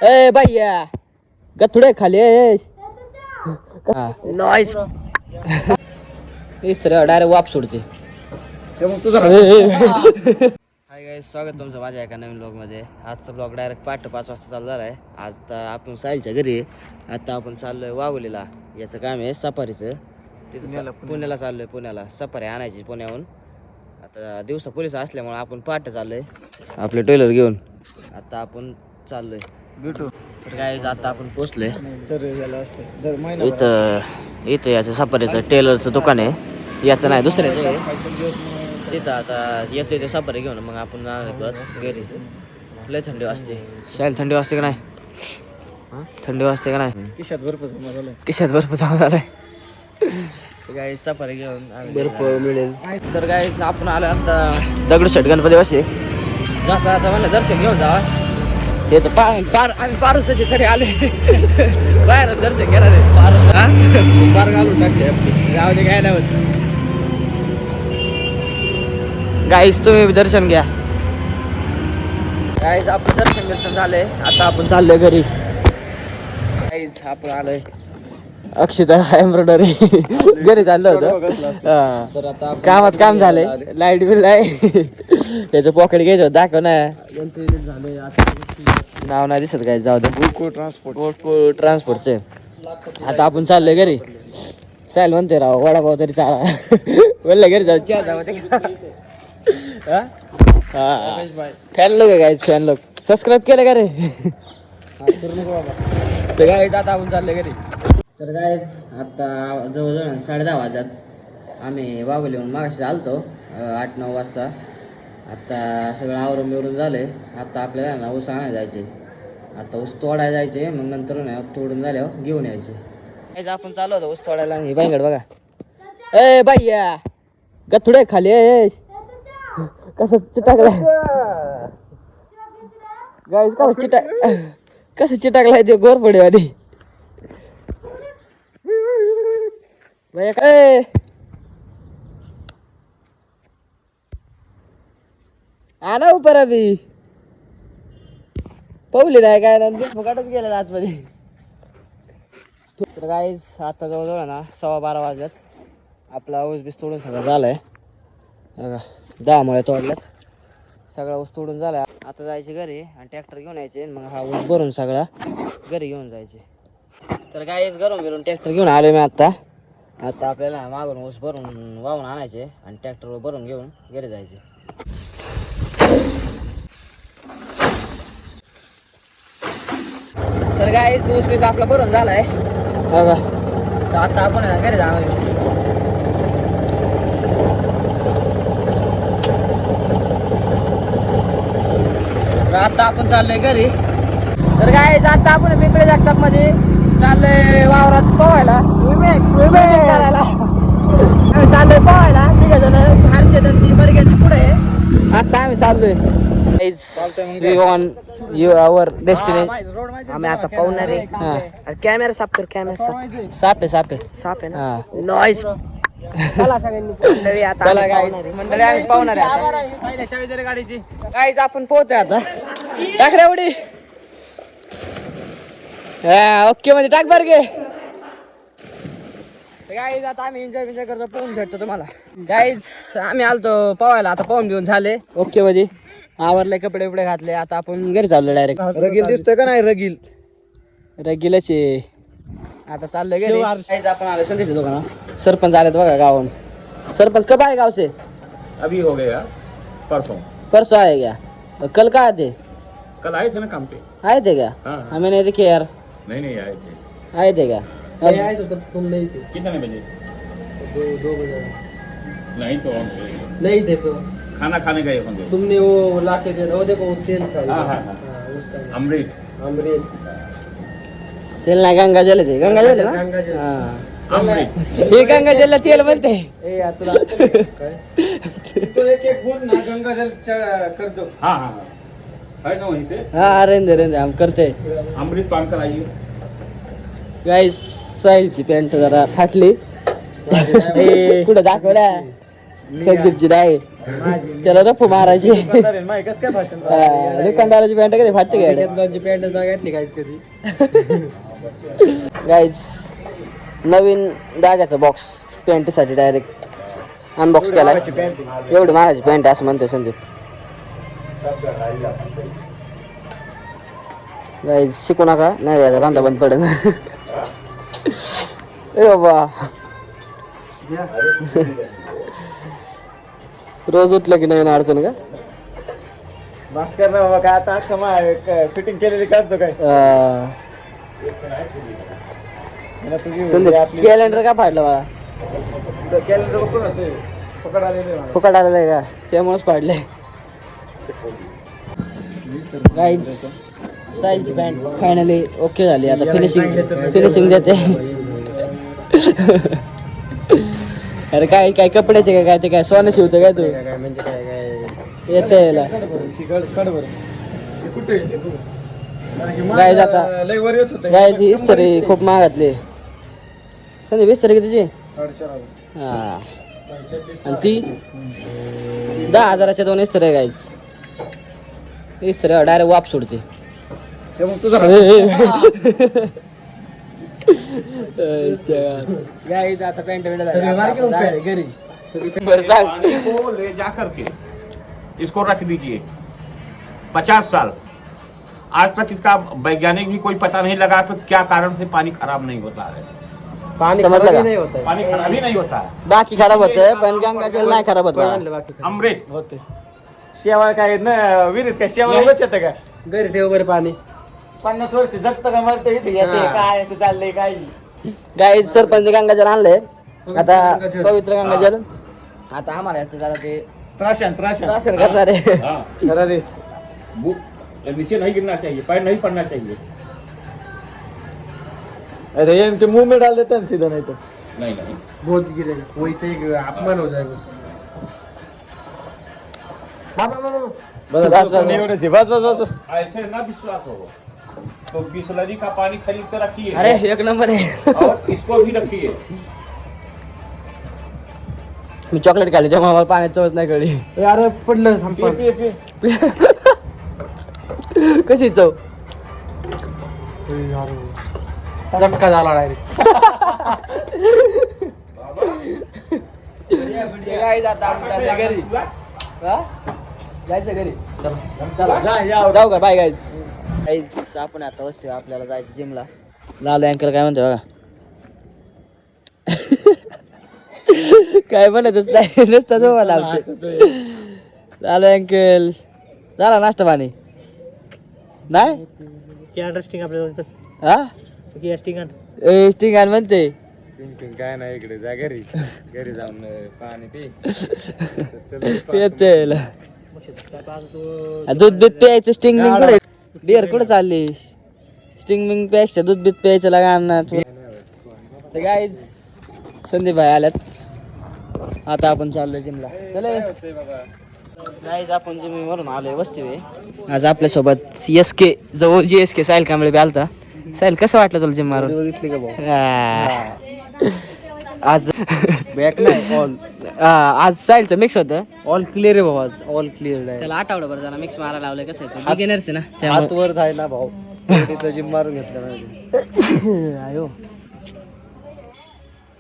ए भैया गथुडे खाली noise direct वाप सोडते. हाय गाईस, स्वागत तुमचं माझ्या एका नवीन ब्लॉगमध्ये. आजचा ब्लॉग डायरेक्ट 5:05 वाजता चालू झाला आहे. आता आपण साहिलच्या घरी आता आपण चाललोय वाघोलीला. याचं काम आहे सफारीचं. तिथं पुण्याला चाललोय. पुण्याला सफारी आणायची पुण्याहून. आता दिवसा पोलीस असल्यामुळे आपण पहाटे चाललोय आपले टेलर घेऊन. आता आपण चाललोय भेटू. तर गाईस आता आपण पोचलोय इथं याचं सफारीचं टेलरचं दुकान आहे. याचं नाही दुसऱ्याचं आहे. तिथं आता येतोय ते सफारी घेऊन मग आपण जाणार घरी. लय थंडी वाजते. शायद थंडी वाजते का नाही? थंडी वाजते का नाही? खिशात बर्फ जमा झालाय. गाईस सफारी घेऊन बर्फ मिळेल. तर गाईस आपण आलो आता दगडूशेठ गणपती पाशी. जाता आता म्हणलं दर्शन घेऊन जावा. हे तर आम्ही पारुसाचे तरी आले बाहेर दर्शन घेणार आहे. पार घालून टाकले आपली गाव दे काय नाही होत. गाईस तुम्ही दर्शन घ्या. गाईस आपलं दर्शन झालंय. आता आपण चाललोय घरी. गाईस आपण आलोय अक्षिता एम्ब्रॉयडरी घरी चाललो होतो. कामात काम झालंय. लाईट बिल आहे. त्याचं पॉकेट घ्यायचं होतं. दाखव ना. नाव नाही दिसत काय. जाऊ दे. ट्रान्सपोर्टचे. आता आपण चाललोय घरी. चाल म्हणते राव वडापाव तरी चाला बोललं घरी जाऊ. चहा जाऊ फॅन लोक आहे गाईज. फॅन लोक सबस्क्राईब केलं का रे? तर गाईज आता आपण चाललोय घरी. तर गाईज आता जवळजवळ 10:30 वाजतात. आम्ही वाघोलीहून मागाशी आलतो 8-9 वाजता. आता सगळं आवरून बिवरून झालंय. आता आपल्याला ना ऊस आणायला जायचे. आता ऊस तोडायला जायचे. मग नंतर ना तोडून झाल्यावर घेऊन यायचे. गाईज आपण चालू होतो ऊस तोडायला. हे बाईंगड बघा. ए भैया गथुडे खाली कसं चिटाकलाय गाईस. कसं चिटाकलाय ते गोरपडेवाडी. भैया काय आणा उपर अभि पावली नाही काय ना फुकाटच गेलं आतमध्ये. तर गाईस आता जवळजवळ ना 12:15 वाजल्यात. आपला ऊस बीस तोडून सगळं झालंय. बघा 10 मुळे तोडल्यात. सगळा ऊस तोडून झाला. आता जायचे घरी आणि ट्रॅक्टर घेऊन यायचे. मग हा ऊस भरून सगळा घरी घेऊन जायचे. तर गाईस घरून बिरून ट्रॅक्टर घेऊन आलो मी आता. आता आपल्याला मागून ऊस भरून वाहून आणायचे आणि ट्रॅक्टरवर भरून घेऊन घरी जायचे. तर गाईस ऊस बीस आपला भरून झालाय बघा. तर आता आपण घरी जाणार. आता आपण चाललोय घरी. तर काय आता आपण पिंपळे जगताप मध्ये चाललोय वावरात पोहायला. करायला आम्ही चाललोय पोहायला. ठीक आहे जण हर्षद ती बरग्याची पुढे. आता आम्ही चाललोय युअर डेस्टिनेशन. आम्ही आता पाहणार आहे. कॅमेरा साफ कर. कॅमेरा साफ आहे ना. नॉइस. चला सगळ्यांनी आता मंडळी आम्ही पाहणार आहे गाडीची. गाईज आपण पोहतोय आता. टाक रे उडी. ओके मध्ये टाक बर गे. गाईज आता आम्ही एन्जॉय करतो. पोहून भेटतो तुम्हाला. गाईज आम्ही आलतो पोहायला. आता पोहून घेऊन झाले ओके मध्ये. आवरले कपडे बिपडे घातले. आता आपण घरी चाललो डायरेक्ट. रगील दिसतोय का नाही? रगीलच आहे. आता चाललोय घरी. गाईज आपण आलो संदीप दुकाना. सरपंच आलेत बघा गावून. सरपंच कब आए गाव से? अभी हो गया परसों आए क्या? तो कल कहाँ थे? कल आए थे ना काम पे. आए थे क्या? हाँ। हमें नहीं दिखे यार. नहीं आए थे. आए थे क्या? आए तो तब तुम नहीं थे. कितने बजे? 2 बजे. नहीं तो नहीं थे तो खाना खाने गए होंगे. तुमने वो लाके दे वो देखो वो तेल था. हाँ. उसका अमृत. तेल नाही गंगाजल आहे. गंगाजल आहे ना. गंगाजल. हा. अमृत. हे गंगाजलला तेल म्हणते. ए तुला काय तो एक बोल ना गंगाजल कर दो. हाँ है ना वहीं पे. हा रेंदे हम करते. अमृत पान कर आइए. गाईस साहिलची पॅन्ट जरा फाटली. कुठं दाखवल्या संदीपची नाही. त्याला रफू मारायची कस काय भाषण दुकानदाराची पॅन्ट कधी फाटते गाडी पॅन्ट जागा घेतली काहीच कधी गाईज नवीन डाग्याचा बॉक्स पॅन्टीसाठी डायरेक्ट अनबॉक्स केलाय. एवढी महागाची पॅन्ट असं म्हणतोय संदीप. गाईज शिकू नका नाही द्यायचा रांधा बंद पडेल. ए बाबा रोज उठलं की नवीन अडचण का? भास्कर ना बाबा काय आता अक्षमा फिटिंग केलेली काढतो काय संदीप कॅलेंडर का फाडलं मला? कॅलेंडर बघतो ना असे पकड आलेले फुकट आलेलं आहे का? त्यामुळेच फाडलंय. Guys size pant finally okay झाली. आता फिनिशिंग देते. अरे काय काय कपड्याचे काय काय ते काय सोनं शिवतं काय तू? काय म्हणजे काय काय येतं याला गाईज आता लय वर येत होते गायची इस्त्री खूप महागातली. संदीप इस्त्री कितीची? 4.5 हा आणि ती 10,000च्या 2 इस्त्री गाईज. इस्त्री डायरेक्ट वाप सोडते. गाईज आता पॅन्ट घरी बरं सांग. इसको ले जा करके इसको रख दीजिए 50 साल आज तक इसका वैज्ञानिक भी कोई पता नहीं लगा तो क्या कारण से पानी खराब नहीं होता है. पाणी समजलं खराब का? नाही होत पानी खराब ही नहीं होता है. बाकी खराब होतं पण गंगाजल नाही खराब होत बघा. अमृत होते शेवाळ काय ना विहिरीत काय शेवाळ उभंच येतं का घरी ठेव बरं पाणी 50 वर्ष जगतं का मरतं इथे याचे काय याचं चाललंय काय गाईज सरपंच गंगाजल आणलंय आता पवित्र गंगाजल. आता आम्हाला याचं जरा ते प्राशन प्राशन करणार आहे. हाँ, जरा रे नीचे नहीं गिरना चाहिए, पैर नहीं पड़ना चाहिए. अरे इनके मुंह में डाल देते हैं सीधा नहीं तो नहीं नहीं बहुत गिरेगा वैसे ही अपमान हो जाएगा उसको बस बस बस बस बस ऐसे ना विश्वास हो तो बिस्लरी का पानी खरीद कर रखिए. अरे एक नंबर आहे. और इसको भी रखिए. मी चॉकलेट खाली तेव्हा मला पाण्याची चवच नाही कळली. अरे पडलं थांब कशी चव? झटका झाला डायरेक्ट घरी जायचं घरी. चला जाऊ का? Bye guys. गाईज आपण आता वस्तू आपल्याला जायचं जिमला. लालू अँकर काय म्हणते बघा. काय म्हणतच नाही नुसता जोवा लावते. लालू अँकल झाला नाश्ता पाणी नाही? हा स्टिंग म्हणते काय नाही इकडे जा घरी जाऊन पाणी पी येते दूध बीत प्यायचं. स्टिंग मिंग कुठे डिअर कुठे चालली? स्टिंग मिंग प्यायचं दूध बीत प्यायचं लागा अन्ना. गाईज संदीप भाई आल्यात. आता आपण चाललोय जिमला. चले गाईज आपण जिम वरून आलोय वस्ती. आज आपल्यासोबत SK जवळ GSK साहिल कांबळे बी आलता. साहिल कसं वाटलं तुला जिम मारून? बघितली का भाऊ आज बॅक नाही ऑल आज साहिलचं मिक्स होतं. ऑल क्लिअर आहे भाऊ आज ऑल क्लिअर आहे त्याला आठवडाभर जरा मिक्स मारायला लावलंय. कसं आहे बिगिनर्स आहे ना हात त्यामुळे. वर जाय ना भाऊ तिथं जिम मारून घेतलं नाही आयो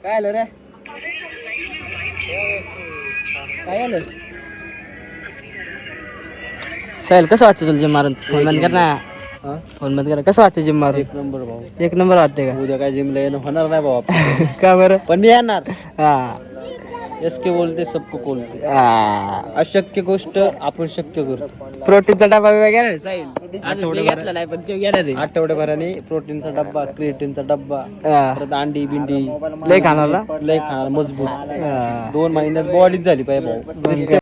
काय आलं रे? काय आलं? साहिल कसं वाटतं तुला जिम मारून? फोन बंद कर ना. फोन बंद कर. कसं वाटतं जिम मारून? एक नंबर भाऊ एक नंबर वाटते का? उद्या काय जिमला येणं होणार नाही भाऊ का बरं? पण मी येणार हा SK बोलते सबको बोलते हा. अशक्य गोष्ट आपण शक्य करू. प्रोटीनचा डबा बिबा गेला रे साहिल? अजून ते घेतला नाही पण तो गेला रे. आठवड्याभराने प्रोटीनचा डब्बा क्रिएटिनचा डब्बा हा. परत अंडी बिंडी लय खाणार ना? लय खाणार मजबूत हा. 2 महिन्यात बॉडीच झाली पाहिजे भाऊ.